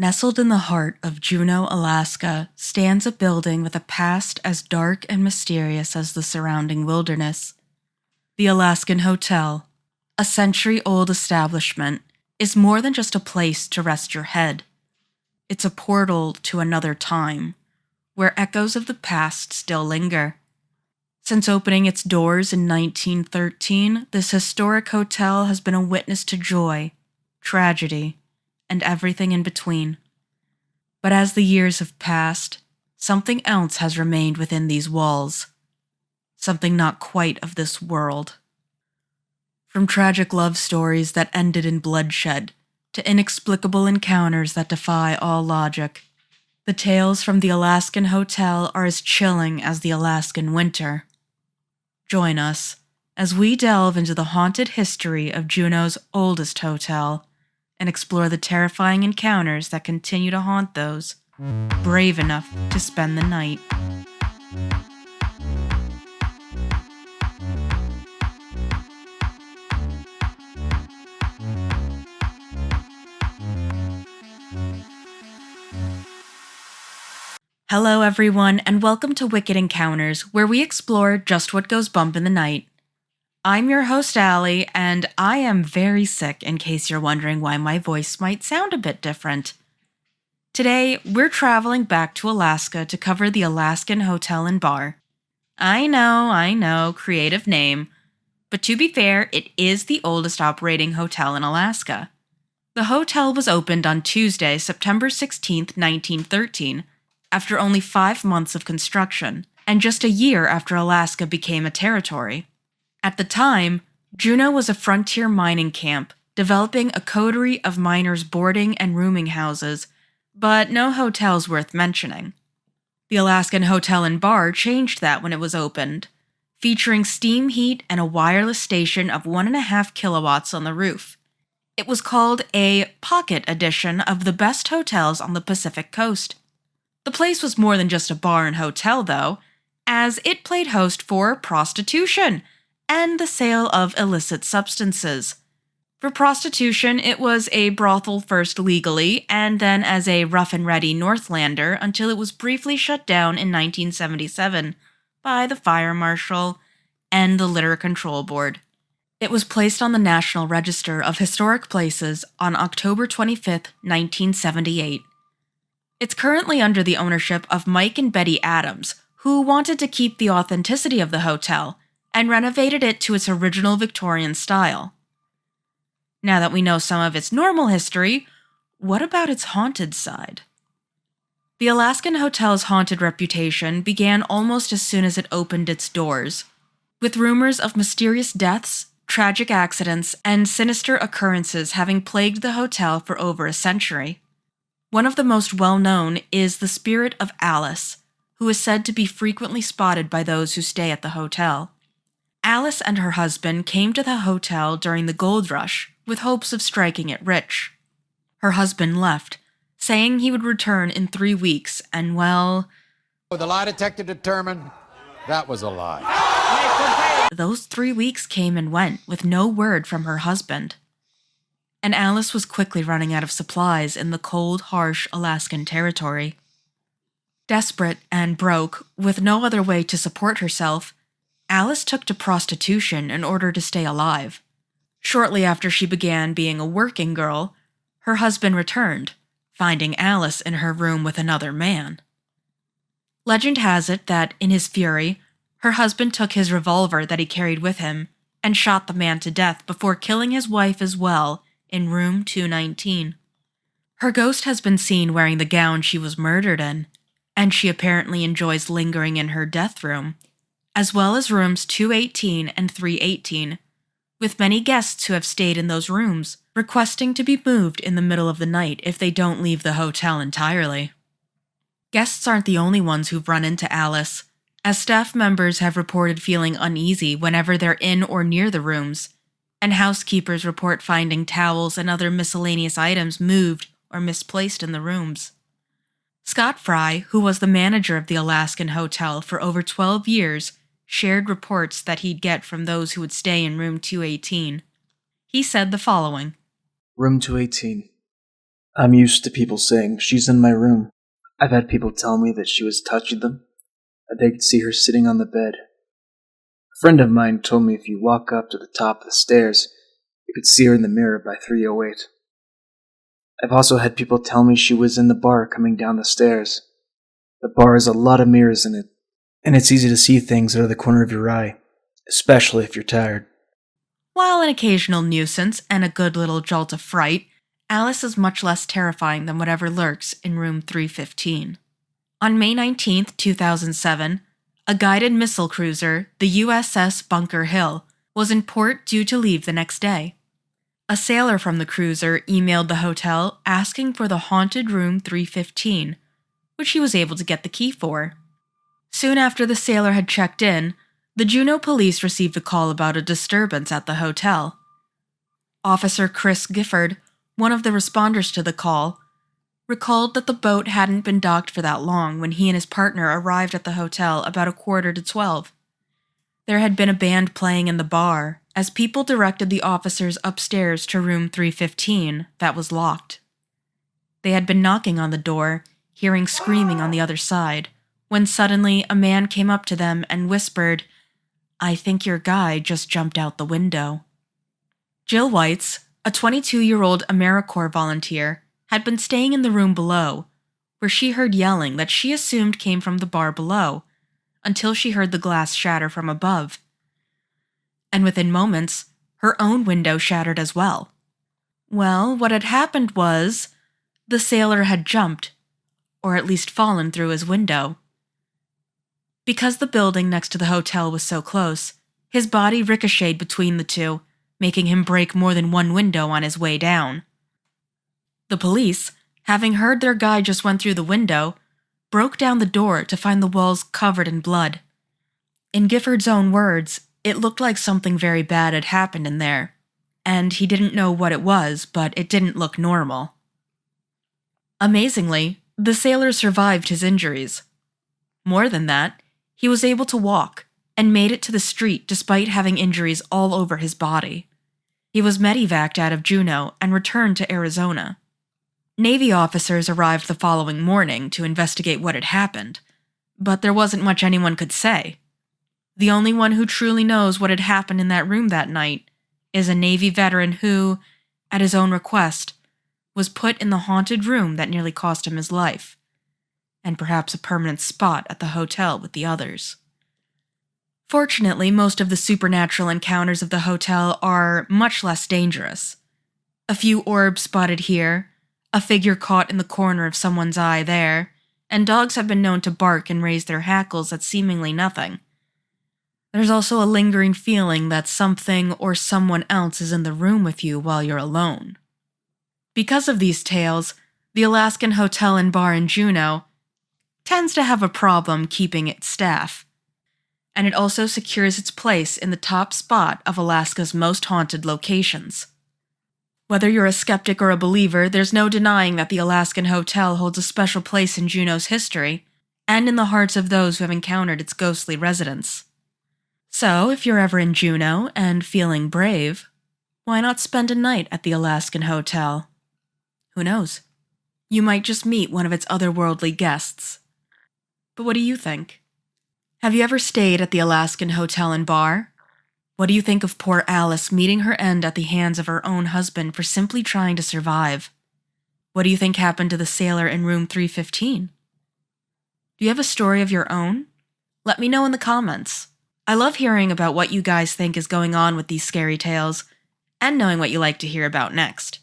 Nestled in the heart of Juneau, Alaska, stands a building with a past as dark and mysterious as the surrounding wilderness. The Alaskan Hotel, a century-old establishment, is more than just a place to rest your head. It's a portal to another time, where echoes of the past still linger. Since opening its doors in 1913, this historic hotel has been a witness to joy, tragedy, and everything in between. But as the years have passed, something else has remained within these walls. Something not quite of this world. From tragic love stories that ended in bloodshed, to inexplicable encounters that defy all logic, the tales from the Alaskan Hotel are as chilling as the Alaskan winter. Join us as we delve into the haunted history of Juneau's oldest hotel and explore the terrifying encounters that continue to haunt those brave enough to spend the night. Hello everyone, and welcome to Wicked Encounters, where we explore just what goes bump in the night. I'm your host, Allie, and I am very sick in case you're wondering why my voice might sound a bit different. Today, we're traveling back to Alaska to cover the Alaskan Hotel and Bar. I know, creative name. But to be fair, it is the oldest operating hotel in Alaska. The hotel was opened on Tuesday, September 16, 1913, after only 5 months of construction, and just a year after Alaska became a territory. At the time, Juneau was a frontier mining camp, developing a coterie of miners' boarding and rooming houses, but no hotels worth mentioning. The Alaskan Hotel and Bar changed that when it was opened, featuring steam heat and a wireless station of 1.5 kilowatts on the roof. It was called a pocket edition of the best hotels on the Pacific Coast. The place was more than just a bar and hotel, though, as it played host for prostitution and the sale of illicit substances. For prostitution, it was a brothel first legally, and then as a rough-and-ready Northlander until it was briefly shut down in 1977 by the Fire Marshal and the Litter Control Board. It was placed on the National Register of Historic Places on October 25, 1978. It's currently under the ownership of Mike and Betty Adams, who wanted to keep the authenticity of the hotel and renovated it to its original Victorian style. Now that we know some of its normal history, what about its haunted side? The Alaskan Hotel's haunted reputation began almost as soon as it opened its doors, with rumors of mysterious deaths, tragic accidents, and sinister occurrences having plagued the hotel for over a century. One of the most well-known is the spirit of Alice, who is said to be frequently spotted by those who stay at the hotel. Alice and her husband came to the hotel during the gold rush with hopes of striking it rich. Her husband left, saying he would return in 3 weeks, and well... The lie detector determined that was a lie. Those 3 weeks came and went with no word from her husband. And Alice was quickly running out of supplies in the cold, harsh Alaskan territory. Desperate and broke, with no other way to support herself, Alice took to prostitution in order to stay alive. Shortly after she began being a working girl, her husband returned, finding Alice in her room with another man. Legend has it that, in his fury, her husband took his revolver that he carried with him and shot the man to death before killing his wife as well in room 219. Her ghost has been seen wearing the gown she was murdered in, and she apparently enjoys lingering in her death room, as well as rooms 218 and 318, with many guests who have stayed in those rooms, requesting to be moved in the middle of the night if they don't leave the hotel entirely. Guests aren't the only ones who've run into Alice, as staff members have reported feeling uneasy whenever they're in or near the rooms, and housekeepers report finding towels and other miscellaneous items moved or misplaced in the rooms. Scott Fry, who was the manager of the Alaskan Hotel for over 12 years, shared reports that he'd get from those who would stay in room 218. He said the following. Room 218. I'm used to people saying, "She's in my room." I've had people tell me that she was touching them, that they could see her sitting on the bed. A friend of mine told me if you walk up to the top of the stairs, you could see her in the mirror by 3:08. I've also had people tell me she was in the bar coming down the stairs. The bar has a lot of mirrors in it, and it's easy to see things out of the corner of your eye, especially if you're tired. While an occasional nuisance and a good little jolt of fright, Alice is much less terrifying than whatever lurks in room 315. On May 19th, 2007, a guided missile cruiser, the USS Bunker Hill, was in port due to leave the next day. A sailor from the cruiser emailed the hotel asking for the haunted room 315, which he was able to get the key for. Soon after the sailor had checked in, the Juneau police received a call about a disturbance at the hotel. Officer Chris Gifford, one of the responders to the call, recalled that the boat hadn't been docked for that long when he and his partner arrived at the hotel about 11:45. There had been a band playing in the bar as people directed the officers upstairs to room 315 that was locked. They had been knocking on the door, hearing screaming on the other side, when suddenly a man came up to them and whispered, "I think your guy just jumped out the window." Jill Weitz, a 22-year-old AmeriCorps volunteer, had been staying in the room below, where she heard yelling that she assumed came from the bar below, until she heard the glass shatter from above. And within moments, her own window shattered as well. Well, what had happened was, the sailor had jumped, or at least fallen through his window. Because the building next to the hotel was so close, his body ricocheted between the two, making him break more than one window on his way down. The police, having heard their guy just went through the window, broke down the door to find the walls covered in blood. In Gifford's own words, it looked like something very bad had happened in there, and he didn't know what it was, but it didn't look normal. Amazingly, the sailor survived his injuries. More than that, he was able to walk and made it to the street despite having injuries all over his body. He was medevaced out of Juneau and returned to Arizona. Navy officers arrived the following morning to investigate what had happened, but there wasn't much anyone could say. The only one who truly knows what had happened in that room that night is a Navy veteran who, at his own request, was put in the haunted room that nearly cost him his life, and perhaps a permanent spot at the hotel with the others. Fortunately, most of the supernatural encounters of the hotel are much less dangerous. A few orbs spotted here, a figure caught in the corner of someone's eye there, and dogs have been known to bark and raise their hackles at seemingly nothing. There's also a lingering feeling that something or someone else is in the room with you while you're alone. Because of these tales, the Alaskan Hotel and Bar in Juneau tends to have a problem keeping its staff, and it also secures its place in the top spot of Alaska's most haunted locations. Whether you're a skeptic or a believer, there's no denying that the Alaskan Hotel holds a special place in Juneau's history, and in the hearts of those who have encountered its ghostly residents. So, if you're ever in Juneau and feeling brave, why not spend a night at the Alaskan Hotel? Who knows? You might just meet one of its otherworldly guests. But what do you think? Have you ever stayed at the Alaskan Hotel and Bar? What do you think of poor Alice meeting her end at the hands of her own husband for simply trying to survive? What do you think happened to the sailor in room 315? Do you have a story of your own? Let me know in the comments. I love hearing about what you guys think is going on with these scary tales, and knowing what you like to hear about next.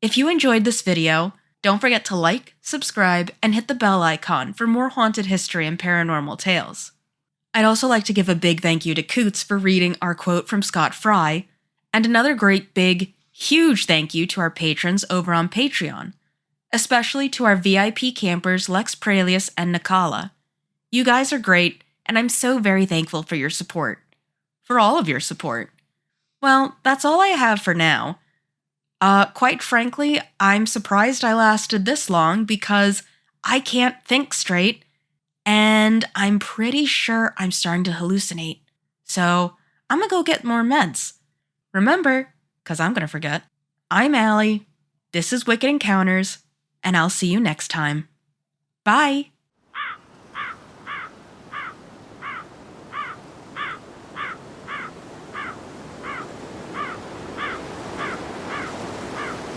If you enjoyed this video, don't forget to like, subscribe, and hit the bell icon for more haunted history and paranormal tales. I'd also like to give a big thank you to Coots for reading our quote from Scott Fry, and another great big, huge thank you to our patrons over on Patreon, especially to our VIP campers Lex Pralius and Nakala. You guys are great, and I'm so very thankful for your support. For all of your support. Well, that's all I have for now. Quite frankly, I'm surprised I lasted this long because I can't think straight, and I'm pretty sure I'm starting to hallucinate. So, I'm gonna go get more meds. Remember, 'cause I'm gonna forget, I'm Allie. This is Wicked Encounters, and I'll see you next time. Bye!